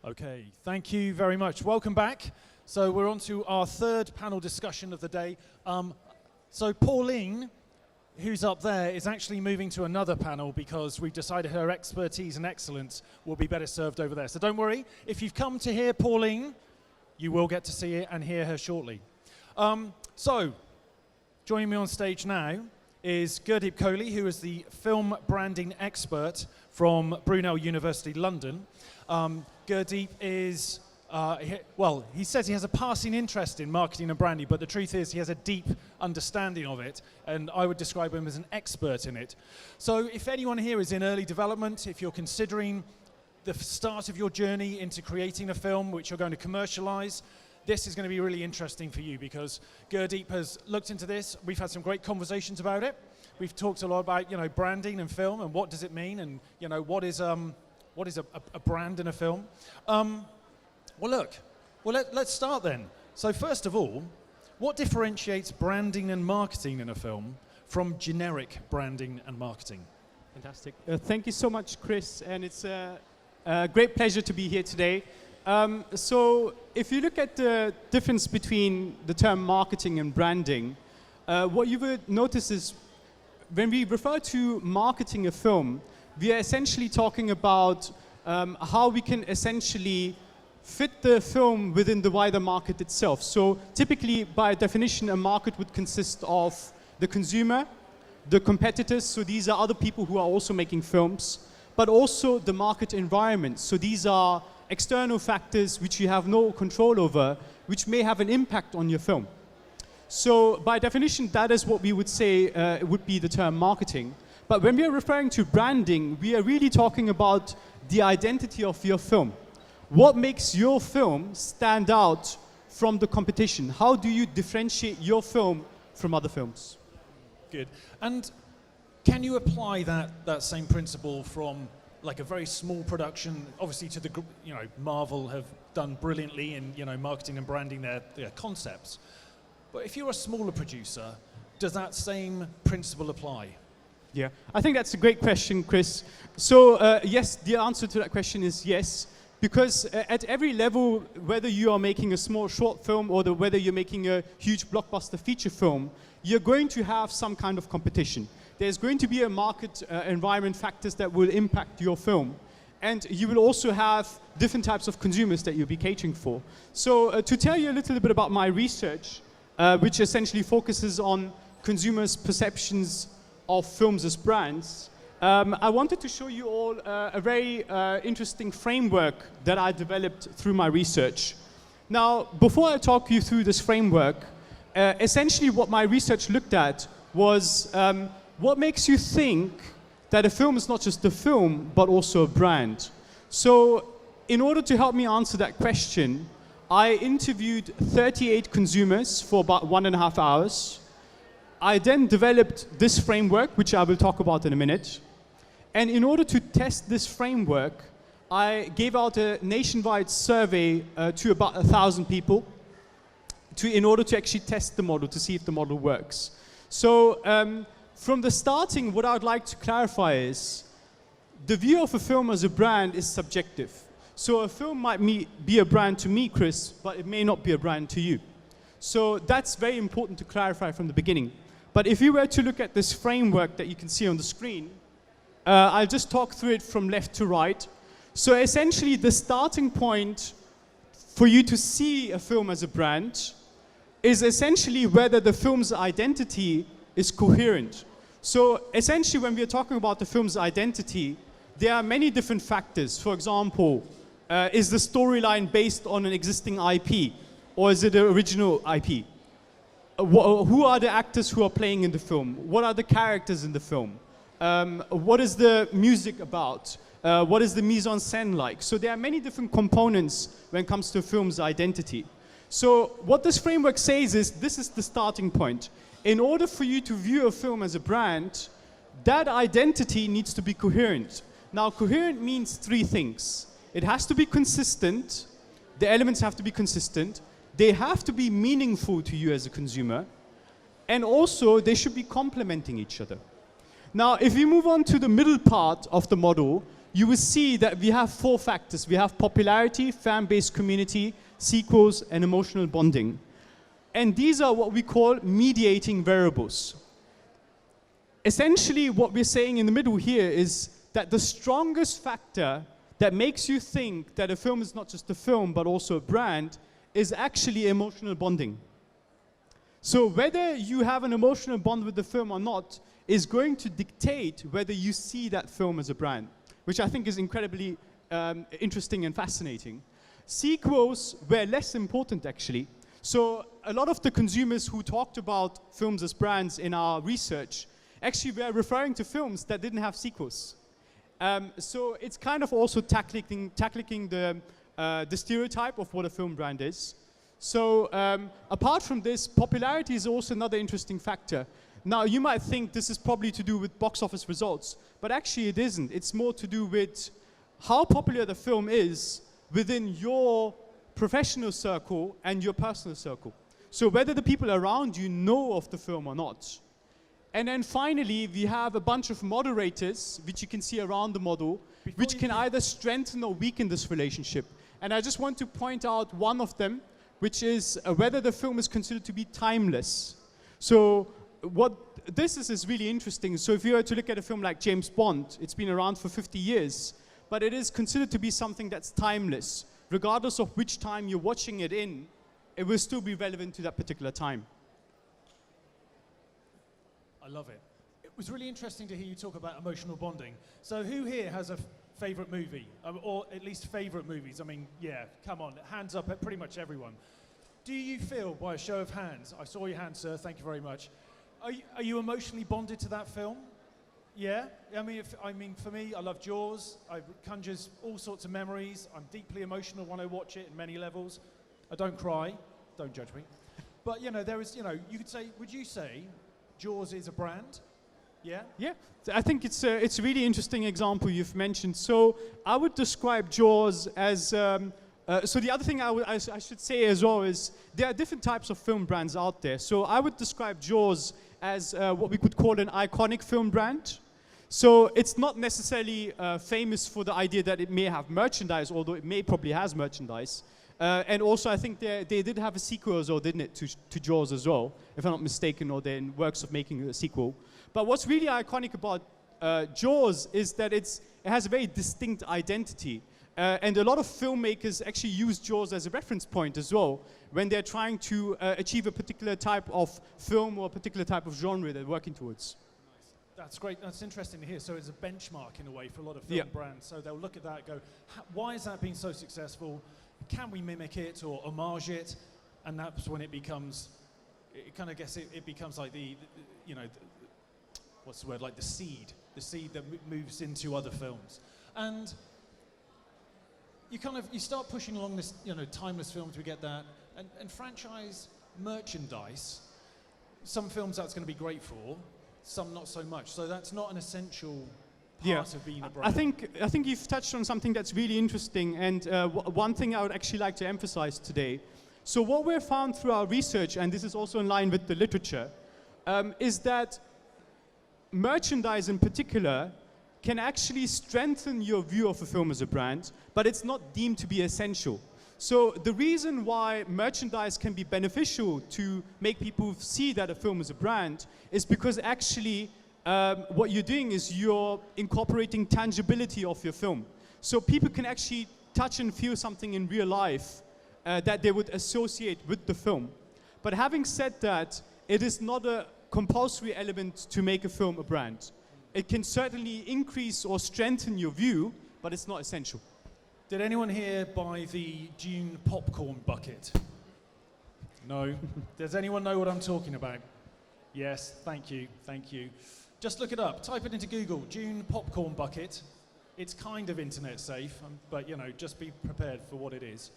Okay, thank you very much. Welcome back. So we're on to our third panel discussion of the day. So Pauline, who's up there, is actually moving to another panel because we've decided her expertise and excellence will be better served over there. So don't worry, if you've come to hear Pauline, you will get to see it and hear her shortly. So, joining me on stage now is Gurdeep Kohli, who is the film branding expert from Brunel University, London. Gurdeep is, he says he has a passing interest in marketing and branding, but the truth is he has a deep understanding of it, and I would describe him as an expert in it. So if anyone here is in early development, if you're considering the start of your journey into creating a film which you're going to commercialize, this is going to be really interesting for you because Gurdeep has looked into this. We've had some great conversations about it. We've talked a lot about, branding and film and what does it mean and, what is a brand in a film. Let's start then. So first of all, what differentiates branding and marketing in a film from generic branding and marketing? Fantastic. Thank you so much, Chris, and it's a great pleasure to be here today. So if you look at the difference between the term marketing and branding, what you would notice is when we refer to marketing a film, we are essentially talking about how we can essentially fit the film within the wider market itself. So typically, by definition, a market would consist of the consumer, the competitors, so these are other people who are also making films, but also the market environment. So these are external factors which you have no control over, which may have an impact on your film. So by definition, that is what we would say would be the term marketing. But when we are referring to branding, we are really talking about the identity of your film. What makes your film stand out from the competition? How do you differentiate your film from other films? Good. And can you apply that same principle from like a very small production, obviously to the, Marvel have done brilliantly in, marketing and branding their concepts. But if you're a smaller producer, does that same principle apply? Yeah, I think that's a great question, Chris. So yes, the answer to that question is yes. Because at every level, whether you are making a small short film or whether you're making a huge blockbuster feature film, you're going to have some kind of competition. There's going to be a market environment factors that will impact your film. And you will also have different types of consumers that you'll be catering for. So to tell you a little bit about my research, which essentially focuses on consumers' perceptions of films as brands, I wanted to show you all a very interesting framework that I developed through my research. Now, before I talk you through this framework, essentially what my research looked at was what makes you think that a film is not just a film, but also a brand? So in order to help me answer that question, I interviewed 38 consumers for about 1.5 hours. I then developed this framework, which I will talk about in a minute. And in order to test this framework, I gave out a nationwide survey to about 1,000 people in order to actually test the model, to see if the model works. So from the starting, what I would like to clarify is the view of a film as a brand is subjective. So a film might be a brand to me, Chris, but it may not be a brand to you. So that's very important to clarify from the beginning. But if you were to look at this framework that you can see on the screen, I'll just talk through it from left to right. So essentially, the starting point for you to see a film as a brand is essentially whether the film's identity is coherent. So essentially, when we're talking about the film's identity, there are many different factors. For example, is the storyline based on an existing IP, or is it an original IP? Who are the actors who are playing in the film? What are the characters in the film? What is the music about? What is the mise en scène like? So there are many different components when it comes to a film's identity. So what this framework says is this is the starting point. In order for you to view a film as a brand, that identity needs to be coherent. Now, coherent means 3 things. It has to be consistent. The elements have to be consistent. They have to be meaningful to you as a consumer. And also, they should be complementing each other. Now, if we move on to the middle part of the model, you will see that we have 4 factors. We have popularity, fan-based community, sequels, and emotional bonding. And these are what we call mediating variables. Essentially, what we're saying in the middle here is that the strongest factor that makes you think that a film is not just a film, but also a brand, is actually emotional bonding. So whether you have an emotional bond with the film or not is going to dictate whether you see that film as a brand, which I think is incredibly interesting and fascinating. Sequels were less important, actually. So a lot of the consumers who talked about films as brands in our research actually were referring to films that didn't have sequels. So it's kind of also tackling the stereotype of what a film brand is. So apart from this, popularity is also another interesting factor. Now, you might think this is probably to do with box office results, but actually it isn't. It's more to do with how popular the film is within your professional circle and your personal circle. So whether the people around you know of the film or not. And then finally, we have a bunch of moderators, which you can see around the model, which can either strengthen or weaken this relationship. And I just want to point out one of them, which is whether the film is considered to be timeless. So what this is really interesting. So if you were to look at a film like James Bond, it's been around for 50 years, but it is considered to be something that's timeless. Regardless of which time you're watching it in, it will still be relevant to that particular time. I love it. It was really interesting to hear you talk about emotional bonding. So who here has a favorite movie? Or at least favorite movies? I mean, yeah, come on, hands up at pretty much everyone. Do you feel, by a show of hands, I saw your hand, sir, thank you very much. Are you emotionally bonded to that film? Yeah? I mean, for me, I love Jaws. It conjures all sorts of memories. I'm deeply emotional when I watch it in many levels. I don't cry. Don't judge me. But, you know, there is, you know, you could say, would you say Jaws is a brand? Yeah? Yeah, I think it's a really interesting example you've mentioned. So I would describe Jaws as, so the other thing I should say as well is there are different types of film brands out there. So I would describe Jaws as what we could call an iconic film brand. So it's not necessarily famous for the idea that it may have merchandise, although it may probably has merchandise. And also, I think they did have a sequel as well, didn't it, to Jaws as well, if I'm not mistaken, or they're in works of making a sequel. But what's really iconic about Jaws is that it has a very distinct identity. And a lot of filmmakers actually use Jaws as a reference point as well when they're trying to achieve a particular type of film or a particular type of genre they're working towards. That's great. That's interesting to hear. So it's a benchmark in a way for a lot of film brands. So they'll look at that and go, why has that been so successful? Can we mimic it or homage it? And that's when it becomes, it becomes like what's the word, like the seed that moves into other films. And you start pushing along this, timeless films, we get that. And franchise merchandise, some films that's going to be great for, some not so much. So that's not an essential part of being a brand. I think you've touched on something that's really interesting, and one thing I would actually like to emphasize today. So what we've found through our research, and this is also in line with the literature, is that merchandise in particular can actually strengthen your view of a film as a brand, but it's not deemed to be essential. So the reason why merchandise can be beneficial to make people see that a film is a brand is because actually what you're doing is you're incorporating tangibility of your film. So people can actually touch and feel something in real life that they would associate with the film. But having said that, it is not a compulsory element to make a film a brand. It can certainly increase or strengthen your view, but it's not essential. Did anyone here buy the Dune popcorn bucket? No. Does anyone know what I'm talking about? Yes, thank you. Just look it up. Type it into Google, Dune popcorn bucket. It's kind of internet safe, but just be prepared for what it is.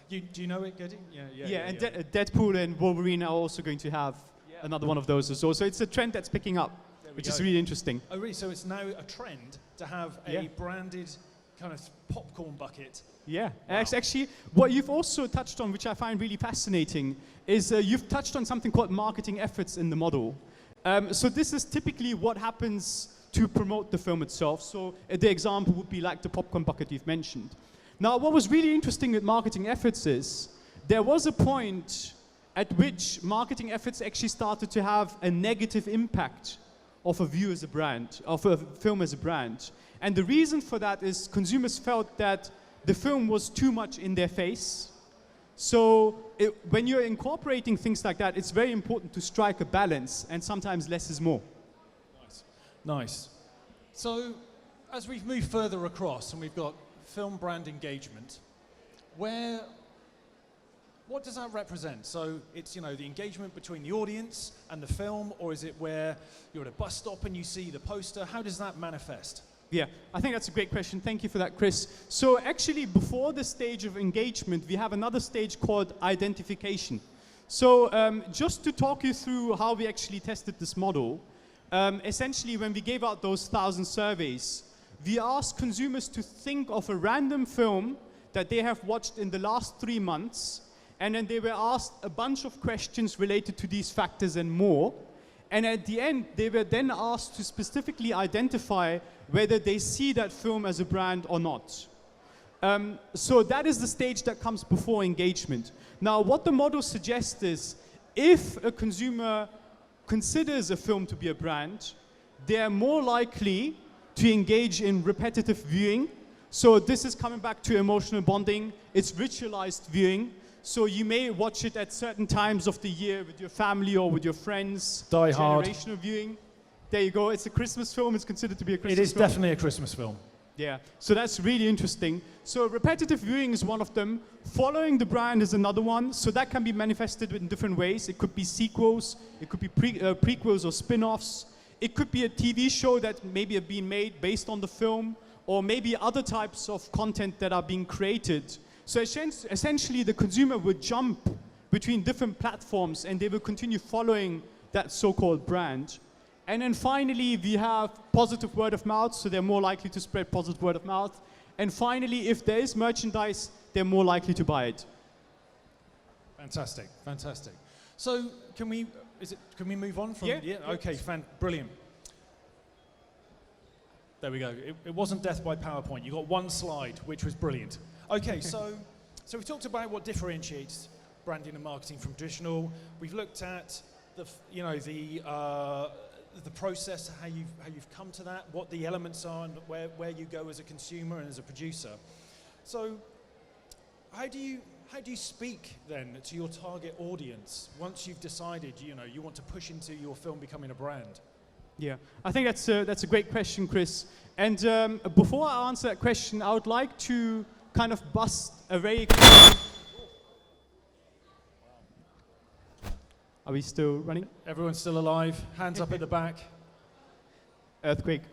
Do you know it, Gurdeep? Yeah. And Deadpool and Wolverine are also going to have another one of those as well. So it's a trend that's picking up, which is really interesting. Oh, really? So it's now a trend to have a branded kind of popcorn bucket. Yeah, wow. Actually, what you've also touched on, which I find really fascinating, is you've touched on something called marketing efforts in the model. So this is typically what happens to promote the film itself. So the example would be like the popcorn bucket you've mentioned. Now, what was really interesting with marketing efforts is there was a point at which marketing efforts actually started to have a negative impact of a view as a brand, of a film as a brand. And the reason for that is consumers felt that the film was too much in their face. So when you're incorporating things like that, it's very important to strike a balance, and sometimes less is more. Nice. Nice. So as we've moved further across and we've got film brand engagement, what does that represent? So it's, you know, the engagement between the audience and the film, or is it where you're at a bus stop and you see the poster? How does that manifest? Yeah, I think that's a great question. Thank you for that, Chris. So actually, before the stage of engagement, we have another stage called identification. So just to talk you through how we actually tested this model, essentially when we gave out those 1,000 surveys, we asked consumers to think of a random film that they have watched in the last 3 months, and then they were asked a bunch of questions related to these factors and more. And at the end, they were then asked to specifically identify whether they see that film as a brand or not. So that is the stage that comes before engagement. Now, what the model suggests is, if a consumer considers a film to be a brand, they are more likely to engage in repetitive viewing. So this is coming back to emotional bonding. It's ritualized viewing. So you may watch it at certain times of the year with your family or with your friends. Die Hard. Generational viewing. There you go. It's a Christmas film. It's considered to be a Christmas film. It is definitely a Christmas film. Yeah. So that's really interesting. So repetitive viewing is one of them. Following the brand is another one. So that can be manifested in different ways. It could be sequels. It could be prequels or spin-offs. It could be a TV show that maybe have been made based on the film, or maybe other types of content that are being created. So essentially, the consumer would jump between different platforms and they will continue following that so-called brand. And then finally, we have positive word of mouth, so they're more likely to spread positive word of mouth. And finally, if there is merchandise, they're more likely to buy it. Fantastic, fantastic. So can we move on from? Yeah. Okay, brilliant. There we go. It wasn't death by PowerPoint. You got one slide, which was brilliant. Okay, so we've talked about what differentiates branding and marketing from traditional. We've looked at the process, how you've come to that, what the elements are, and where you go as a consumer and as a producer. So, how do you speak then to your target audience once you've decided you want to push into your film becoming a brand? Yeah, I think that's a great question, Chris. And before I answer that question, I would like to kind of bust a very... Are we still running? Everyone's still alive. Hands up at the back. Earthquake.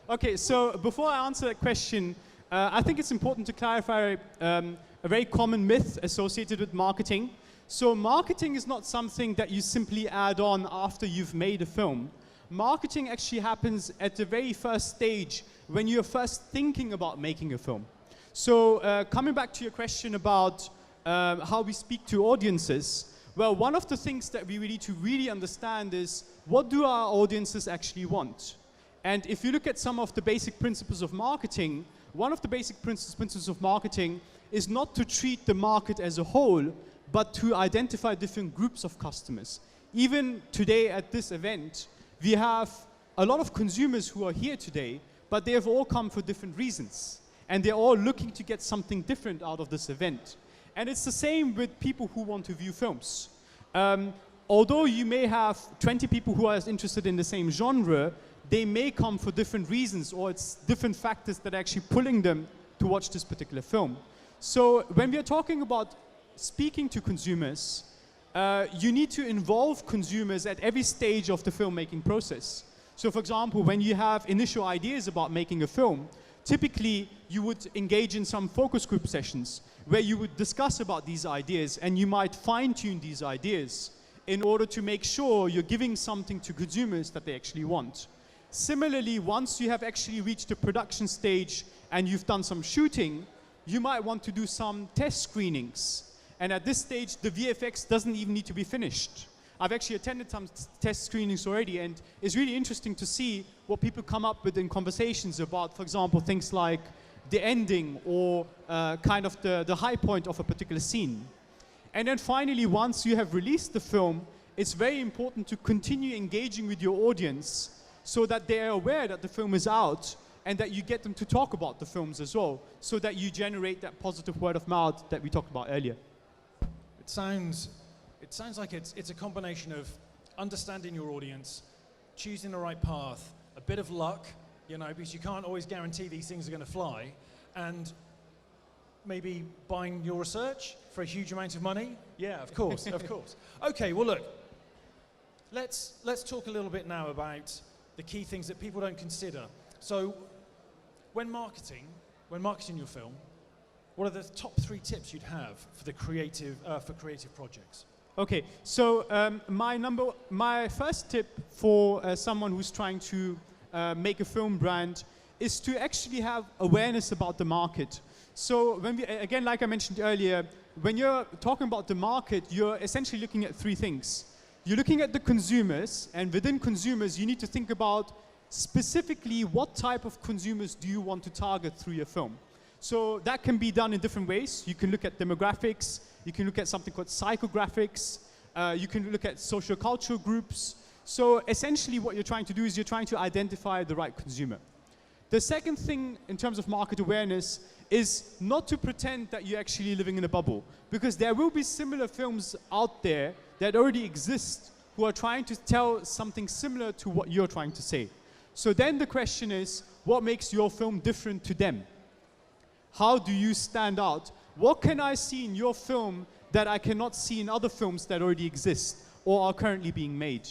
Okay, so before I answer that question, I think it's important to clarify a very common myth associated with marketing. So marketing is not something that you simply add on after you've made a film. Marketing actually happens at the very first stage when you're first thinking about making a film. So coming back to your question about how we speak to audiences, well, one of the things that we need to really understand is, what do our audiences actually want? And if you look at some of the basic principles of marketing, one of the basic principles of marketing is not to treat the market as a whole, but to identify different groups of customers. Even today at this event, we have a lot of consumers who are here today, but they have all come for different reasons. And they're all looking to get something different out of this event. And it's the same with people who want to view films. Although you may have 20 people who are interested in the same genre, they may come for different reasons, or it's different factors that are actually pulling them to watch this particular film. So when we are talking about speaking to consumers, you need to involve consumers at every stage of the filmmaking process. So for example, when you have initial ideas about making a film, typically you would engage in some focus group sessions where you would discuss about these ideas, and you might fine-tune these ideas in order to make sure you're giving something to consumers that they actually want. Similarly, once you have actually reached the production stage and you've done some shooting, you might want to do some test screenings. And at this stage, the VFX doesn't even need to be finished. I've actually attended some test screenings already, and it's really interesting to see what people come up with in conversations about, for example, things like the ending or kind of the high point of a particular scene. And then finally, once you have released the film, it's very important to continue engaging with your audience so that they are aware that the film is out and that you get them to talk about the films as well, so that you generate that positive word of mouth that we talked about earlier. It sounds like it's a combination of understanding your audience, choosing the right path, a bit of luck, you know, because you can't always guarantee these things are going to fly, and maybe buying your research for a huge amount of money. Yeah, of course, of course. Okay, well look, let's talk a little bit now about the key things that people don't consider. So, when marketing your film, what are the top 3 tips you'd have for the creative projects? Okay, so my first tip for someone who's trying to make a film brand is to actually have awareness about the market. So when again, like I mentioned earlier, when you're talking about the market, you're essentially looking at 3 things. You're looking at the consumers, and within consumers, you need to think about specifically what type of consumers do you want to target through your film. So that can be done in different ways. You can look at demographics, you can look at something called psychographics, you can look at socio-cultural groups. So essentially what you're trying to do is you're trying to identify the right consumer. The second thing in terms of market awareness is not to pretend that you're actually living in a bubble, because there will be similar films out there that already exist who are trying to tell something similar to what you're trying to say. So then the question is, what makes your film different to them? How do you stand out? What can I see in your film that I cannot see in other films that already exist or are currently being made?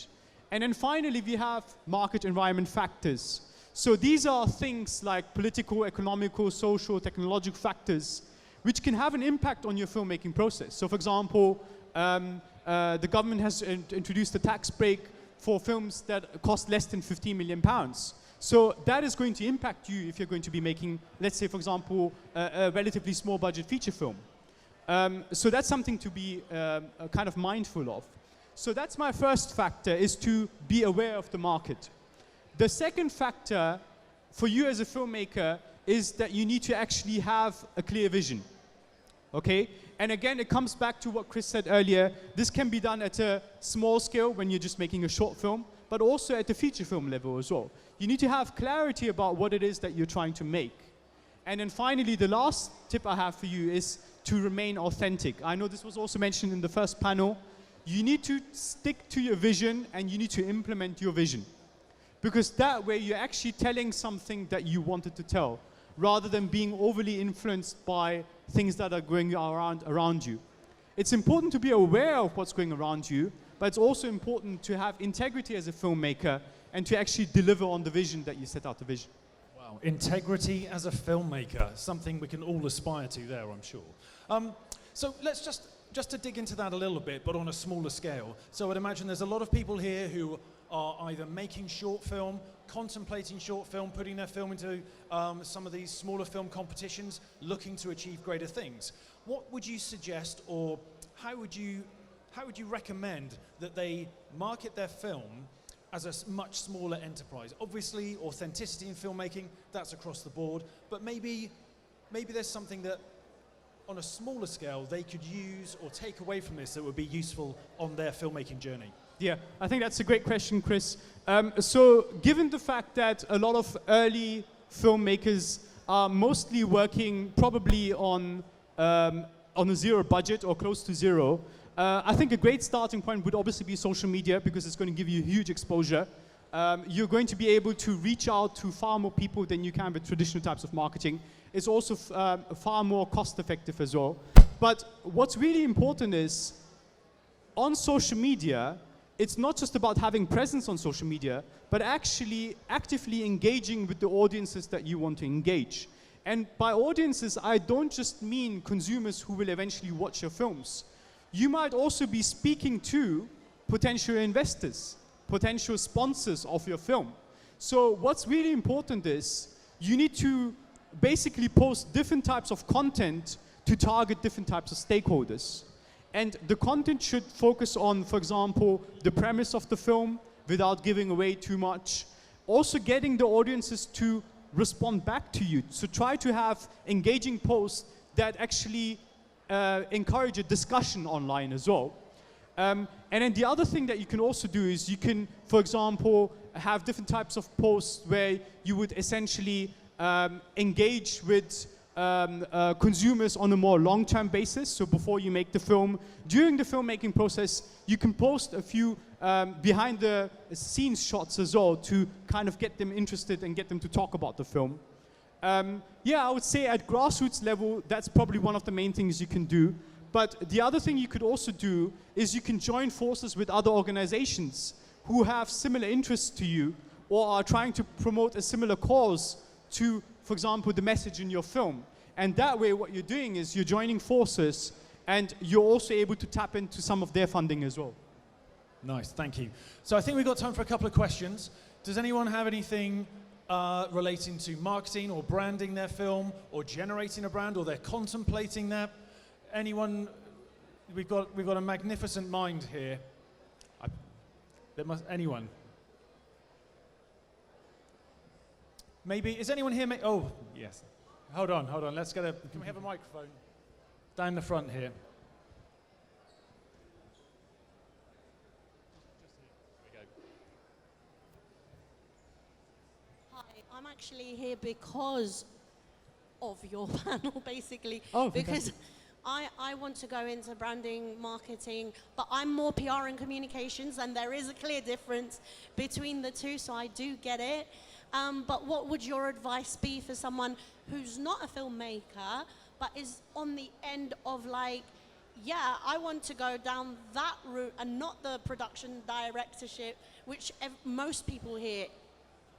And then finally, we have market environment factors. So these are things like political, economical, social, technological factors which can have an impact on your filmmaking process. So for example, the government has introduced a tax break for films that cost less than £15 million. So that is going to impact you if you're going to be making, let's say, for example, a relatively small budget feature film. So that's something to be kind of mindful of. So that's my first factor, is to be aware of the market. The second factor for you as a filmmaker is that you need to actually have a clear vision. Okay? And again, it comes back to what Chris said earlier. This can be done at a small scale when you're just making a short film, but also at the feature film level as well. You need to have clarity about what it is that you're trying to make. And then finally, the last tip I have for you is to remain authentic. I know this was also mentioned in the first panel. You need to stick to your vision and you need to implement your vision. Because that way you're actually telling something that you wanted to tell, rather than being overly influenced by things that are going around you. It's important to be aware of what's going around you, but it's also important to have integrity as a filmmaker and to actually deliver on the vision that you set out to vision. Wow, integrity as a filmmaker, something we can all aspire to there, I'm sure. So let's just to dig into that a little bit, but on a smaller scale. So I'd imagine there's a lot of people here who are either making short film, contemplating short film, putting their film into some of these smaller film competitions, looking to achieve greater things. What would you suggest, or how would you recommend that they market their film as a much smaller enterprise? Obviously, authenticity in filmmaking, that's across the board, but maybe there's something that on a smaller scale they could use or take away from this that would be useful on their filmmaking journey. Yeah, I think that's a great question, Chris. So given the fact that a lot of early filmmakers are mostly working probably on a zero budget or close to zero, I think a great starting point would obviously be social media, because it's going to give you huge exposure. You're going to be able to reach out to far more people than you can with traditional types of marketing. It's also far more cost effective as well. But what's really important is, on social media, it's not just about having presence on social media, but actually actively engaging with the audiences that you want to engage. And by audiences, I don't just mean consumers who will eventually watch your films. You might also be speaking to potential investors, potential sponsors of your film. So what's really important is you need to basically post different types of content to target different types of stakeholders. And the content should focus on, for example, the premise of the film without giving away too much. Also getting the audiences to respond back to you. So try to have engaging posts that actually encourage a discussion online as well. And then the other thing that you can also do is you can, for example, have different types of posts where you would essentially engage with consumers on a more long-term basis. So before you make the film, during the filmmaking process, you can post a few behind the scenes shots as well to kind of get them interested and get them to talk about the film. Yeah, I would say at grassroots level, that's probably one of the main things you can do. But the other thing you could also do is you can join forces with other organizations who have similar interests to you or are trying to promote a similar cause to, for example, the message in your film. And that way what you're doing is you're joining forces and you're also able to tap into some of their funding as well. Nice, thank you. So I think we've got time for a couple of questions. Does anyone have anything relating to marketing or branding their film or generating a brand or they're contemplating that? Anyone? We've got a magnificent mind here. Anyone? Maybe, is anyone here? Oh, yes. Hold on. Let's get can we have a microphone? Down the front here. Hi, I'm actually here because of your panel, basically. Oh, because I want to go into branding, marketing, but I'm more PR and communications, and there is a clear difference between the two, so I do get it. But what would your advice be for someone who's not a filmmaker, but is on the end of like, yeah, I want to go down that route and not the production directorship, which most people here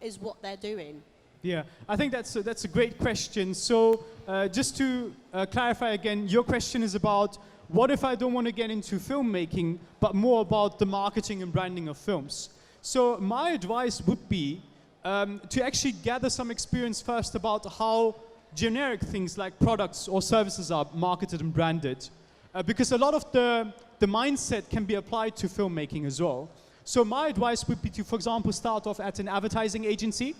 is what they're doing? Yeah, I think that's a great question. So just to clarify again, your question is about what if I don't want to get into filmmaking, but more about the marketing and branding of films. So my advice would be to actually gather some experience first about how generic things like products or services are marketed and branded. Because a lot of the mindset can be applied to filmmaking as well. So my advice would be to, for example, start off at an advertising agency.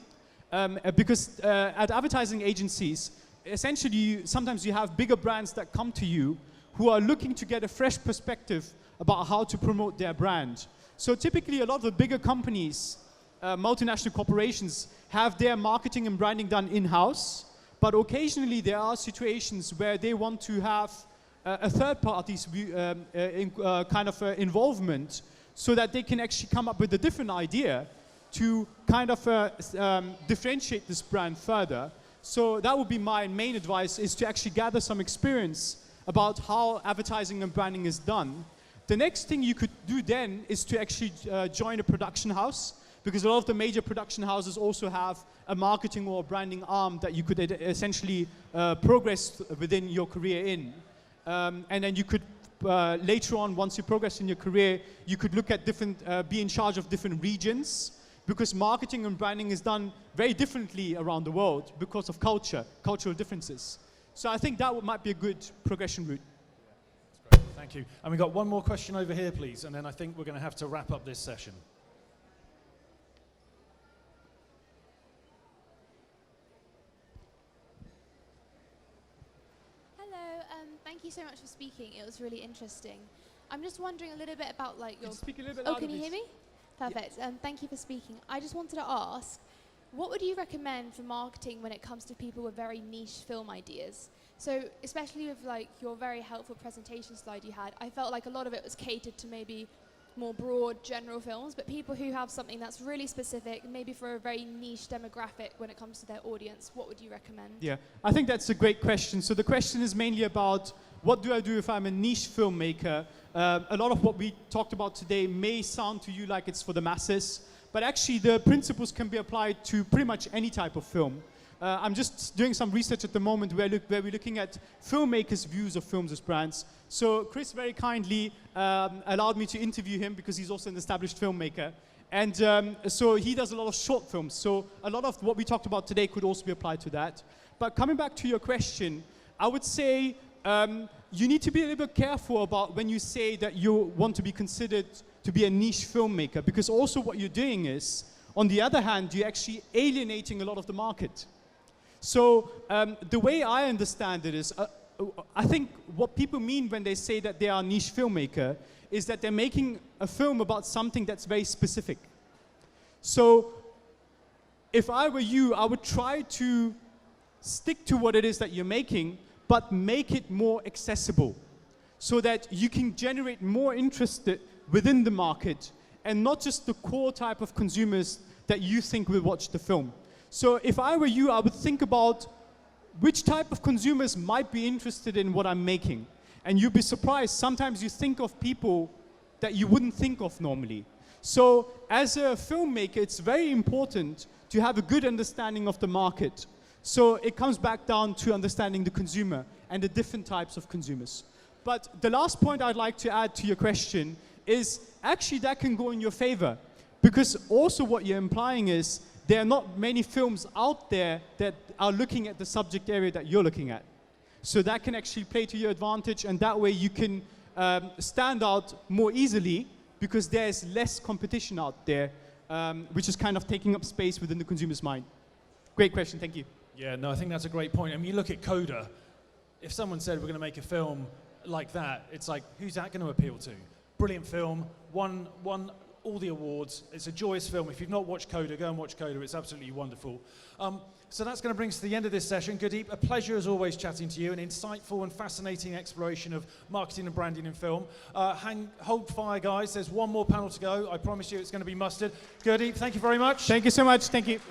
Because at advertising agencies, essentially, sometimes you have bigger brands that come to you who are looking to get a fresh perspective about how to promote their brand. So typically, a lot of the bigger companies, multinational corporations, have their marketing and branding done in-house. But occasionally, there are situations where they want to have a third party's kind of involvement so that they can actually come up with a different idea to kind of differentiate this brand further. So that would be my main advice, is to actually gather some experience about how advertising and branding is done. The next thing you could do then is to actually join a production house, because a lot of the major production houses also have a marketing or branding arm that you could essentially progress within your career in. And then you could later on, once you progress in your career, you could look at different, be in charge of different regions, because marketing and branding is done very differently around the world because of cultural differences. So I think that might be a good progression route. That's great, thank you. And we've got one more question over here, please, and then I think we're going to have to wrap up this session. Hello, thank you so much for speaking. It was really interesting. I'm just wondering a little bit about like your... Speak a little bit Oh, louder, can you hear please. me? Perfect. Thank you for speaking. I just wanted to ask, what would you recommend for marketing when it comes to people with very niche film ideas? So especially with like your very helpful presentation slide you had, I felt like a lot of it was catered to maybe more broad general films, but people who have something that's really specific, maybe for a very niche demographic when it comes to their audience, what would you recommend? Yeah, I think that's a great question. So the question is mainly about what do I do if I'm a niche filmmaker? A lot of what we talked about today may sound to you like it's for the masses, but actually the principles can be applied to pretty much any type of film. I'm just doing some research at the moment where we're looking at filmmakers' views of films as brands. So Chris very kindly allowed me to interview him because he's also an established filmmaker. And so he does a lot of short films. So a lot of what we talked about today could also be applied to that. But coming back to your question, I would say you need to be a little bit careful about when you say that you want to be considered to be a niche filmmaker, because also what you're doing is, on the other hand, you're actually alienating a lot of the market. So the way I understand it is, I think what people mean when they say that they are a niche filmmaker is that they're making a film about something that's very specific. So if I were you, I would try to stick to what it is that you're making, but make it more accessible so that you can generate more interest within the market and not just the core type of consumers that you think will watch the film. So if I were you, I would think about which type of consumers might be interested in what I'm making. And you'd be surprised, sometimes you think of people that you wouldn't think of normally. So as a filmmaker, it's very important to have a good understanding of the market. So it comes back down to understanding the consumer and the different types of consumers. But the last point I'd like to add to your question is actually that can go in your favor, because also what you're implying is there are not many films out there that are looking at the subject area that you're looking at. So that can actually play to your advantage, and that way you can stand out more easily because there's less competition out there, which is kind of taking up space within the consumer's mind. Great question, thank you. Yeah, no, I think that's a great point. I mean, you look at Coda. If someone said we're going to make a film like that, it's like, who's that going to appeal to? Brilliant film, won all the awards. It's a joyous film. If you've not watched Coda, go and watch Coda. It's absolutely wonderful. So that's going to bring us to the end of this session. Gurdeep, a pleasure as always chatting to you. An insightful and fascinating exploration of marketing and branding in film. Hold fire, guys. There's one more panel to go. I promise you it's going to be mustard. Gurdeep, thank you very much. Thank you so much. Thank you.